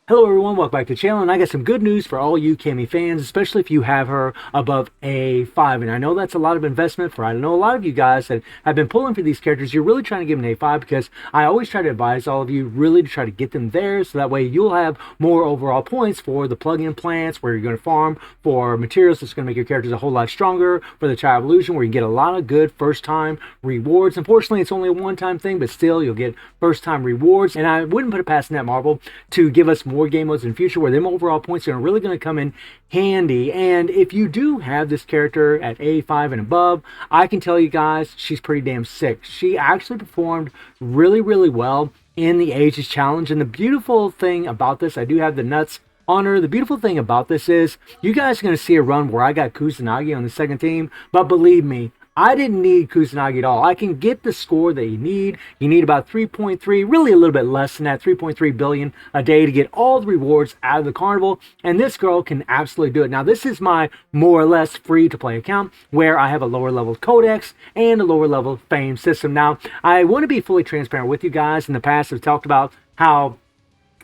Hello everyone, welcome back to the channel, and I got some good news for all you Cammy fans, especially if you have her above A5. And I know that's a lot of investment for, I know a lot of you guys that have been pulling for these characters. You're really trying to give them an A5 because I always try to advise all of you really to try to get them there so that way you'll have more overall points for the plug-in plants where you're going to farm for materials that's going to make your characters a whole lot stronger, for the Child Evolution where you get a lot of good first-time rewards. Unfortunately, it's only a one-time thing, but still you'll get first-time rewards. And I wouldn't put it past Netmarble to give us more game modes in the future where them overall points are really going to come in handy. And if you do have this character at A5 and above, I can tell you guys she's pretty damn sick. She actually performed really well in the Ages Challenge. And the beautiful thing about this, I do have the nuts on her. The beautiful thing about this is you guys are going to see a run where I got Kusanagi on the second team, but believe me, I didn't need Kusanagi at all. I can get the score that you need. You need about 3.3, really a little bit less than that, 3.3 billion a day to get all the rewards out of the carnival. And this girl can absolutely do it. Now, this is my more or less free-to-play account where I have a lower level codex and a lower level fame system. Now, I want to be fully transparent with you guys. In the past, I've talked about how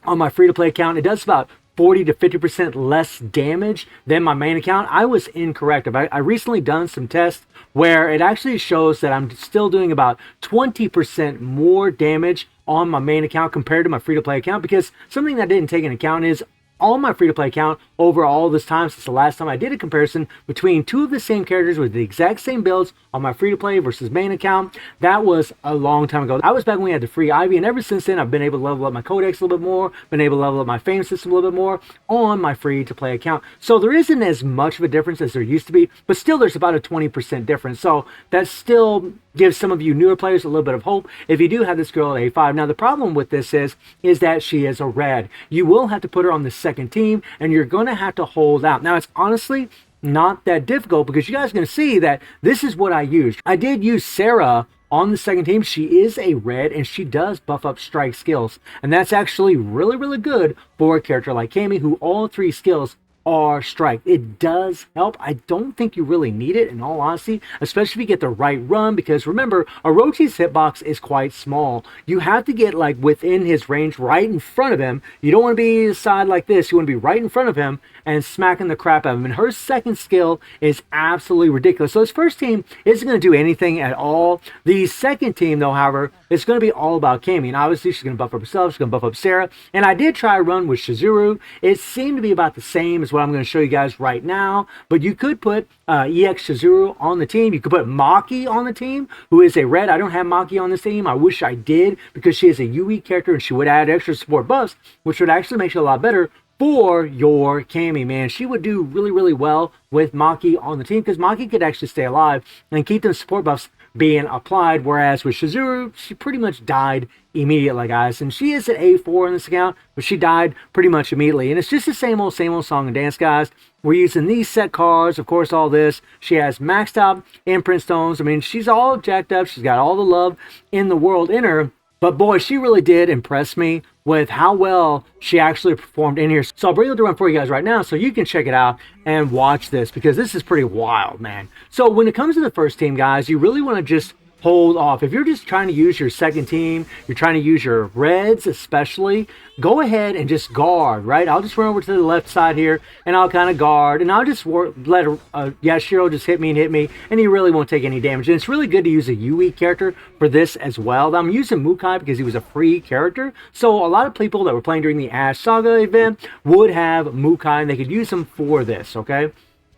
on my free-to-play account, it does about 40 to 50% less damage than my main account. I was incorrect. I recently done some tests where it actually shows that I'm still doing about 20% more damage on my main account compared to my free-to-play account, because something that I didn't take into account is on my free-to-play account over all this time since the last time I did a comparison between two of the same characters with the exact same builds on my free-to-play versus main account. That was a long time ago. I was back when we had the free Ivy, and ever since then I've been able to level up my codex a little bit more, been able to level up my fame system a little bit more on my free-to-play account. So there isn't as much of a difference as there used to be, but still there's about a 20% difference. So that still gives some of you newer players a little bit of hope if you do have this girl at A5. Now the problem with this is that she is a red. You will have to put her on the second team, and you're going to have to hold out. Now it's honestly not that difficult because you guys are going to see that this is what I used. I did use Sarah on the second team. She is a red and she does buff up strike skills, and that's actually really good for a character like Cammy, who all three skills are strike. It does help. I don't think you really need it in all honesty, especially if you get the right run, because remember, Orochi's hitbox is quite small. You have to get like within his range, right in front of him. You don't want to be aside like this. You want to be right in front of him and smacking the crap out of him. And her second skill is absolutely ridiculous. So his first team isn't going to do anything at all. The second team, though, however, it's going to be all about Cammy. And obviously she's going to buff up herself. She's going to buff up Sarah. And I did try a run with Shizuru. It seemed to be about the same as what I'm going to show you guys right now, but you could put EX Shizuru on the team. You could put Maki on the team, who is a red. I don't have Maki on this team. I wish I did, because she is a UE character and she would add extra support buffs, which would actually make you a lot better for your Cammy, man. She would do really well with Maki on the team, because Maki could actually stay alive and keep them support buffs being applied, whereas with Shizuru, she pretty much died immediately, guys. And she is at A4 in this account, but she died pretty much immediately. And it's just the same old song and dance, guys. We're using these set cards, of course, all this. She has maxed out imprint stones. I mean, she's all jacked up. She's got all the love in the world in her. But boy, she really did impress me with how well she actually performed in here. So I'll bring it to run for you guys right now so you can check it out and watch this, because this is pretty wild, man. So when it comes to the first team, guys, you really want to just hold off. If you're just trying to use your second team, you're trying to use your reds especially, go ahead and just guard, right? I'll just run over to the left side here and I'll kind of guard, and I'll just let Yashiro just hit me, and he really won't take any damage. And it's really good to use a UE character for this as well. I'm using Mukai because he was a free character, so a lot of people that were playing during the Ash Saga event would have Mukai and they could use him for this, okay?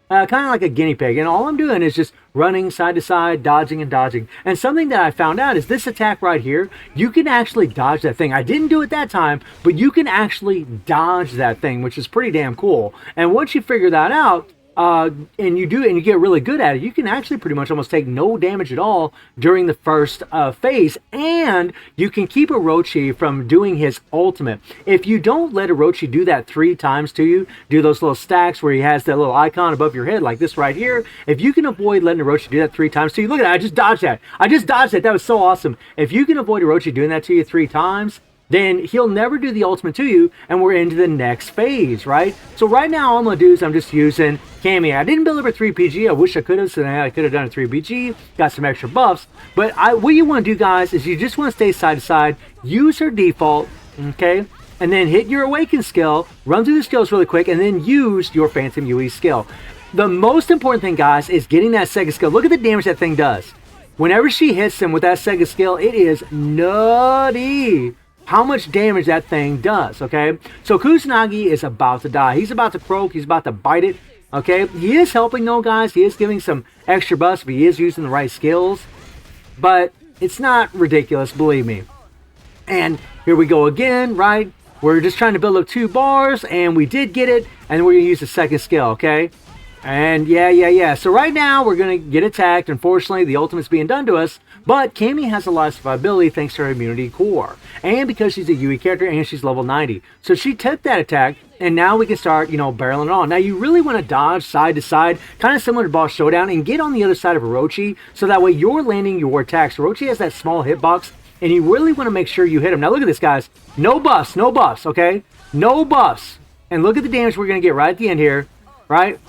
Kind of like a guinea pig, and all I'm doing is just running side to side, dodging and dodging. And something that I found out is this attack right here, you can actually dodge that thing. I didn't do it that time, but you can actually dodge that thing, which is pretty damn cool. And once you figure that out, and you get really good at it, you can actually pretty much almost take no damage at all during the first phase, and you can keep Orochi from doing his ultimate. If you don't let Orochi do that 3 times to you, do those little stacks where he has that little icon above your head like this right here, if you can avoid letting Orochi do that 3 times to you, look at that, I just dodged that. That was so awesome. If you can avoid Orochi doing that to you 3 times, then he'll never do the ultimate to you, and we're into the next phase, right? So right now, all I'm going to do is I'm just using Cammy. I didn't build up a 3PG. I wish I could have, so I could have done a 3PG, got some extra buffs. But what you want to do, guys, is you just want to stay side to side, use her default, okay? and then hit your Awaken skill, run through the skills really quick, and then use your Phantom UE skill. The most important thing, guys, is getting that Sega skill. Look at the damage that thing does. Whenever she hits him with that Sega skill, it is nutty how much damage that thing does, okay? So Kusanagi is about to die. He's about to croak. He's about to bite it, okay? He is helping, though, guys. He is giving some extra buffs if he is using the right skills. But it's not ridiculous, believe me. And here we go again, right? We're just trying to build up 2 bars, and we did get it. And we're going to use the second skill, okay? And yeah. So right now, we're going to get attacked. Unfortunately, the ultimate's being done to us. But Cammy has a lot of survivability thanks to her immunity core. And because she's a UE character and she's level 90. So she took that attack, and now we can start, barreling it on. Now, you really want to dodge side to side, kind of similar to Boss Showdown, and get on the other side of Orochi, so that way you're landing your attacks. Orochi has that small hitbox, and you really want to make sure you hit him. Now, look at this, guys. No buffs, okay? No buffs. And look at the damage we're going to get right at the end here, right?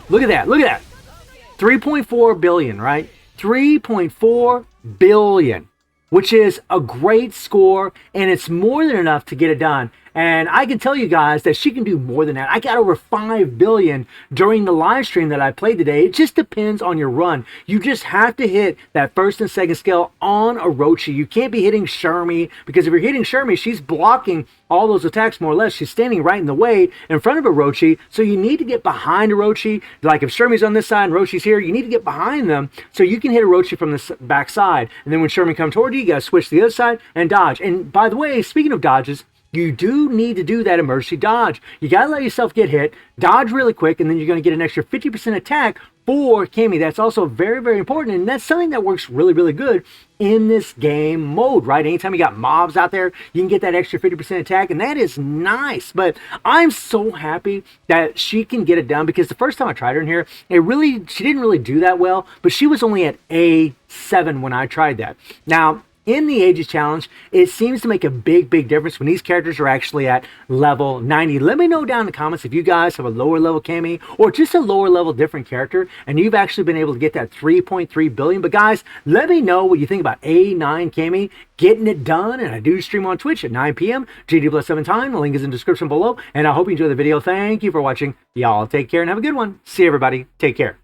Look at that. 3.4 billion, right? 3.4 billion, which is a great score, and it's more than enough to get it done. And I can tell you guys that she can do more than that. I got over 5 billion during the live stream that I played today. It just depends on your run. You just have to hit that first and second skill on Orochi. You can't be hitting Shermie, because if you're hitting Shermie, she's blocking all those attacks more or less. She's standing right in the way in front of Orochi, so you need to get behind Orochi. Like if Shermie's on this side and Orochi's here, you need to get behind them so you can hit Orochi from the back side. And then when Shermie comes toward you, you gotta switch to the other side and dodge. And by the way, speaking of dodges, you do need to do that emergency dodge. You got to let yourself get hit, dodge really quick, and then you're going to get an extra 50% attack for Cammy. That's also very, very important, and that's something that works really, really good in this game mode, right? Anytime you got mobs out there, you can get that extra 50% attack, and that is nice. But I'm so happy that she can get it done, because the first time I tried her in here, she didn't really do that well, but she was only at A7 when I tried that. Now, in the Ages Challenge, it seems to make a big, big difference when these characters are actually at level 90. Let me know down in the comments if you guys have a lower level Cammy or just a lower level different character and you've actually been able to get that 3.3 billion. But guys, let me know what you think about A9 Cammy getting it done. And I do stream on Twitch at 9 p.m. GD+7 time. The link is in the description below. And I hope you enjoy the video. Thank you for watching. Y'all take care and have a good one. See you, everybody. Take care.